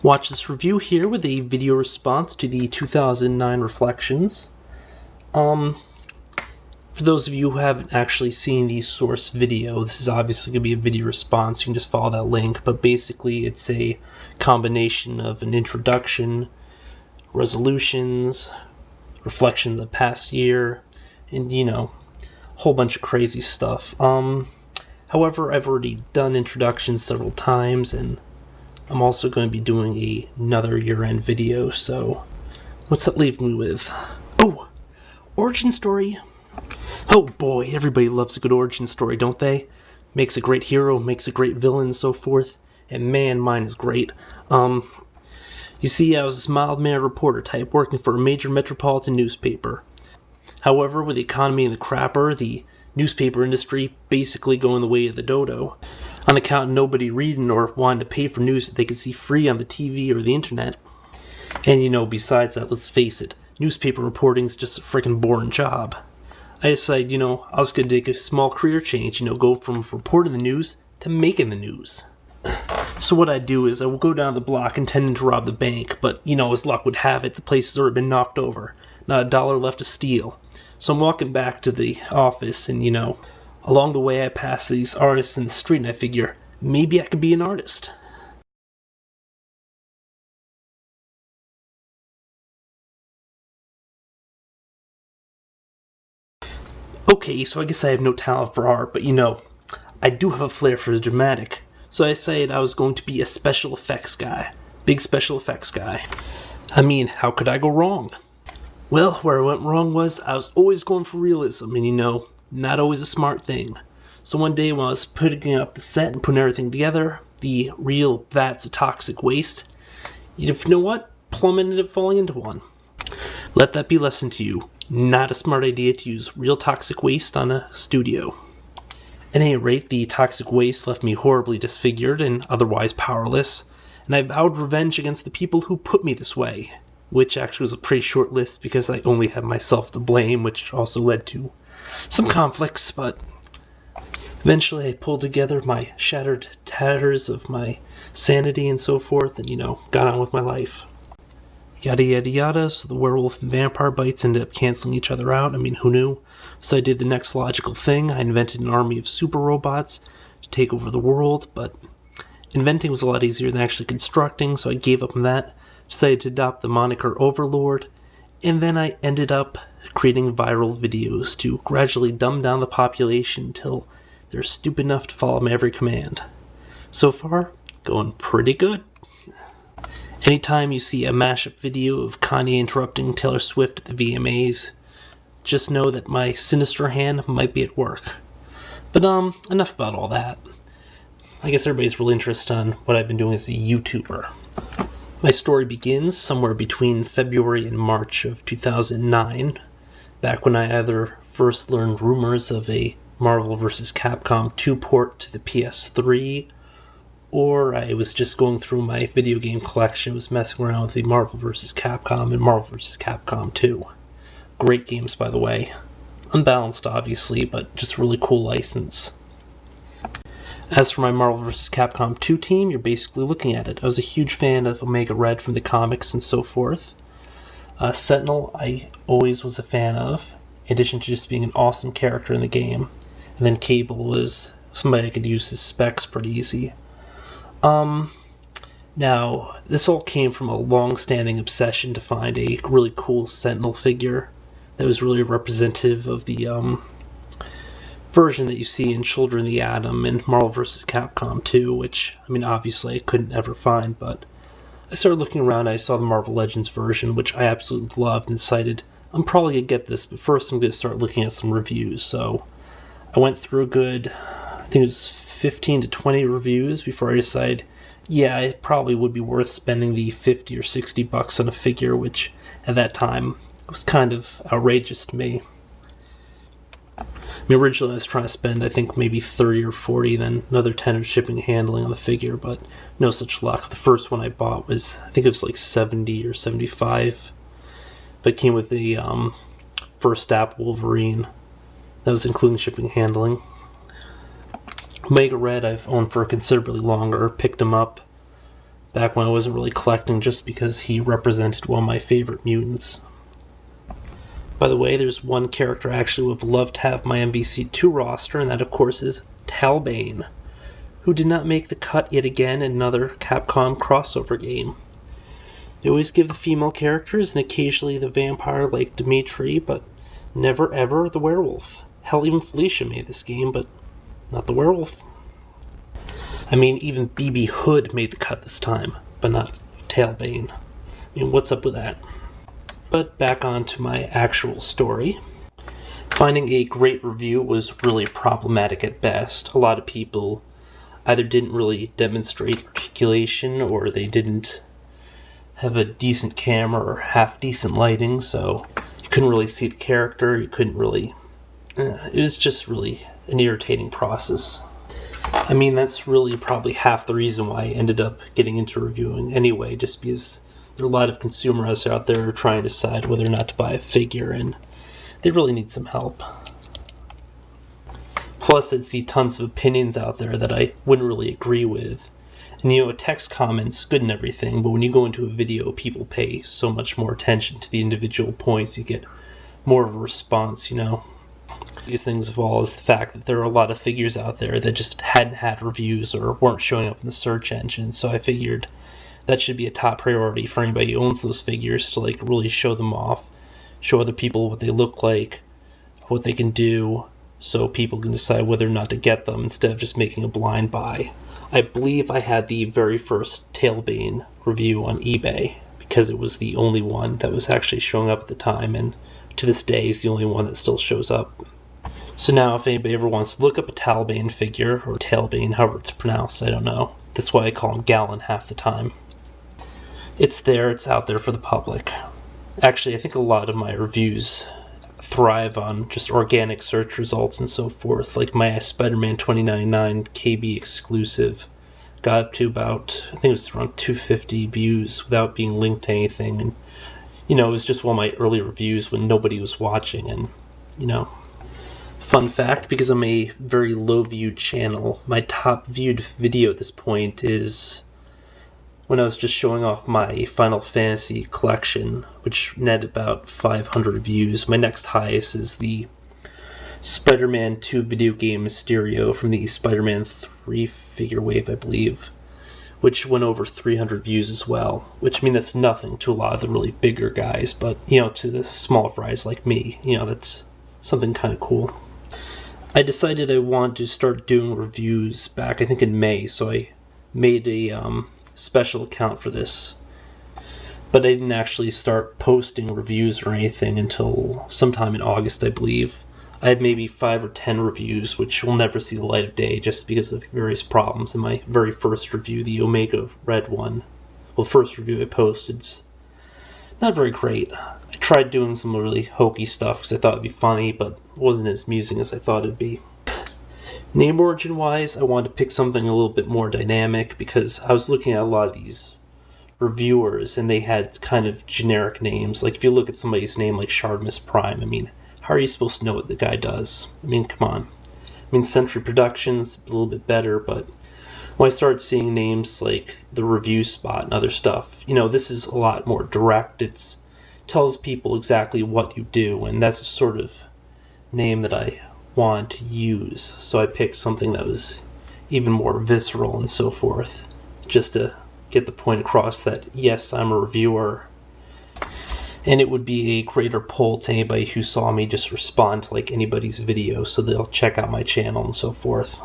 Watch this review here with a video response to the 2009 Reflections. For those of you who haven't actually seen the source video, this is obviously going to be a video response. You can just follow that link, but basically it's a combination of an introduction, resolutions, reflection of the past year, and a whole bunch of crazy stuff. However, I've already done introductions several times, and I'm also going to be doing another year-end video, so what's that leave me with? Oh! Origin story! Oh boy, everybody loves a good origin story, don't they? Makes a great hero, makes a great villain, and so forth. And man, mine is great. You see, I was this mild-mannered reporter type working for a major metropolitan newspaper. However, with the economy in the crapper, the newspaper industry basically going the way of the dodo, on account of nobody reading or wanting to pay for news that they could see free on the TV or the internet. And besides that, let's face it, newspaper reporting is just a freaking boring job. I decided, I was going to take a small career change, go from reporting the news to making the news. So what I'd do is I would go down the block intending to rob the bank, but, as luck would have it, the place has already been knocked over. Not a dollar left to steal. So I'm walking back to the office, and, along the way I pass these artists in the street, and I figure, maybe I could be an artist. Okay, so I guess I have no talent for art, but I do have a flair for the dramatic. So I decided I was going to be a special effects guy. Big special effects guy. I mean, how could I go wrong? Well, where I went wrong was I was always going for realism, and not always a smart thing. So one day when I was putting up the set and putting everything together, the real vats of toxic waste, you know what? Plum ended up falling into one. Let that be a lesson to you. Not a smart idea to use real toxic waste on a studio. At any rate, the toxic waste left me horribly disfigured and otherwise powerless, and I vowed revenge against the people who put me this way, which actually was a pretty short list because I only had myself to blame, which also led to some conflicts, but eventually I pulled together my shattered tatters of my sanity and so forth, and got on with my life. Yada yada yada, so the werewolf and vampire bites ended up canceling each other out. I mean, who knew? So I did the next logical thing. I invented an army of super robots to take over the world, but inventing was a lot easier than actually constructing, so I gave up on that, decided to adopt the moniker Overlord, and then I ended up creating viral videos to gradually dumb down the population until they're stupid enough to follow my every command. So far, going pretty good. Anytime you see a mashup video of Kanye interrupting Taylor Swift at the VMAs, just know that my sinister hand might be at work. But enough about all that. I guess everybody's really interested on what I've been doing as a YouTuber. My story begins somewhere between February and March of 2009, back when I either first learned rumors of a Marvel vs. Capcom 2 port to the PS3, or I was just going through my video game collection, was messing around with the Marvel vs. Capcom and Marvel vs. Capcom 2. Great games, by the way. Unbalanced, obviously, but just a really cool license. As for my Marvel vs. Capcom 2 team, you're basically looking at it. I was a huge fan of Omega Red from the comics and so forth. Sentinel, I always was a fan of, in addition to just being an awesome character in the game. And then Cable was somebody I could use his specs pretty easy. Now, this all came from a long-standing obsession to find a really cool Sentinel figure that was really representative of the version that you see in Children of the Atom and Marvel vs. Capcom 2, which, obviously I couldn't ever find, but I started looking around, I saw the Marvel Legends version, which I absolutely loved, and decided I'm probably going to get this, but first I'm going to start looking at some reviews. So I went through a good, I think it was 15 to 20 reviews before I decided, yeah, it probably would be worth spending the 50 or 60 bucks on a figure, which at that time was kind of outrageous to me. Originally I was trying to spend, I think, maybe 30 or 40, then another 10 of shipping and handling on the figure, but no such luck. The first one I bought was, I think it was like 70 or 75, but it came with the first Apple Wolverine. That was including shipping and handling. Omega Red I've owned for considerably longer, picked them up back when I wasn't really collecting, just because he represented one of my favorite mutants. By the way, there's one character I actually would have loved to have my MVC2 roster, and that of course is Talbane, who did not make the cut yet again in another Capcom crossover game. They always give the female characters and occasionally the vampire like Dimitri, but never ever the werewolf. Hell, even Felicia made this game, but not the werewolf. I mean, even BB Hood made the cut this time, but not Talbane. I mean, what's up with that? But back on to my actual story. Finding a great review was really problematic at best. A lot of people either didn't really demonstrate articulation, or they didn't have a decent camera or half decent lighting, so you couldn't really see the character, you couldn't really... it was just really an irritating process. I mean, that's really probably half the reason why I ended up getting into reviewing anyway, just because there are a lot of consumers out there trying to decide whether or not to buy a figure, and they really need some help. Plus, I'd see tons of opinions out there that I wouldn't really agree with. And you know, a text comment's good and everything, but when you go into a video, people pay so much more attention to the individual points. You get more of a response, you know. The biggest things of all is the fact that there are a lot of figures out there that just hadn't had reviews or weren't showing up in the search engine, so I figured that should be a top priority for anybody who owns those figures, to like really show them off, show other people what they look like, what they can do, so people can decide whether or not to get them instead of just making a blind buy. I believe I had the very first Talbane review on eBay because it was the only one that was actually showing up at the time, and to this day is the only one that still shows up. So now if anybody ever wants to look up a Talbane figure, or Talbane, however it's pronounced, I don't know. That's why I call him Gallon half the time. It's there, it's out there for the public. Actually, I think a lot of my reviews thrive on just organic search results and so forth. Like my Spider-Man 2099 KB exclusive got up to about, I think it was around 250 views without being linked to anything. And, you know, it was just one of my early reviews when nobody was watching. And, you know, fun fact, because I'm a very low viewed channel, my top viewed video at this point is when I was just showing off my Final Fantasy collection, which netted about 500 views. My next highest is the Spider-Man 2 video game Mysterio from the Spider-Man 3 figure wave, I believe, which went over 300 views as well, which, I mean, that's nothing to a lot of the really bigger guys, but, you know, to the smaller fries like me, you know, that's something kind of cool. I decided I wanted to start doing reviews back, I think, in May, so I made a special account for this, but I didn't actually start posting reviews or anything until sometime in August, I believe. I had maybe 5 or 10 reviews, which will never see the light of day just because of various problems. In my very first review, the Omega Red one, well, first review I posted's not very great. I tried doing some really hokey stuff because I thought it'd be funny, but it wasn't as amusing as I thought it'd be. Name origin wise, I wanted to pick something a little bit more dynamic because I was looking at a lot of these reviewers and they had kind of generic names. Like if you look at somebody's name like Shardmus Prime, I mean, how are you supposed to know what the guy does? I mean, come on. I mean, Century Productions, a little bit better, but when I started seeing names like TheReviewSpot and other stuff, you know, this is a lot more direct. It tells people exactly what you do, and that's the sort of name that I wanted to use. So I picked something that was even more visceral and so forth, just to get the point across that, yes, I'm a reviewer. And it would be a greater pull to anybody who saw me just respond to like anybody's video, so they'll check out my channel and so forth.